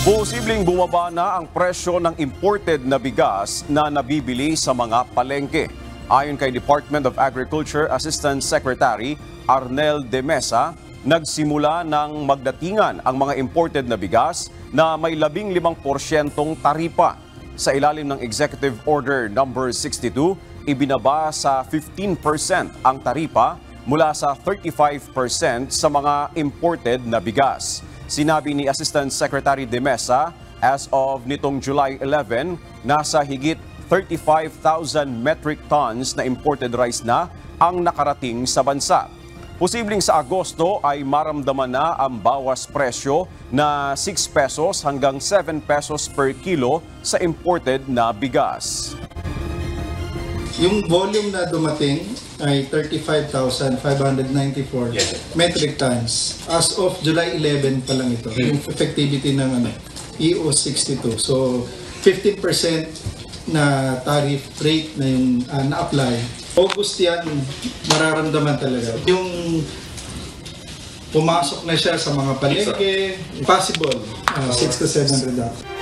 Posibleng bumaba na ang presyo ng imported na bigas na nabibili sa mga palengke. Ayon kay Department of Agriculture Assistant Secretary Arnel de Mesa, nagsimula ng magdatingan ang mga imported na bigas na may 15% taripa. Sa ilalim ng Executive Order No. 62, ibinaba sa 15% ang taripa mula sa 35% sa mga imported na bigas. Sinabi ni Assistant Secretary de Mesa, as of nitong July 11, nasa higit 35,000 metric tons na imported rice na ang nakarating sa bansa. Posibleng sa Agosto ay maramdaman na ang bawas presyo na 6 pesos hanggang 7 pesos per kilo sa imported na bigas. Yung volume na dumating ay 35,594 metric tons. As of July 11 pa lang ito, yung effectivity ng EO 62. So, 15% na tariff rate na yung na-apply. August yan, mararamdaman talaga. Yung pumasok na siya sa mga palengke, possible, 600 to 700 dollars.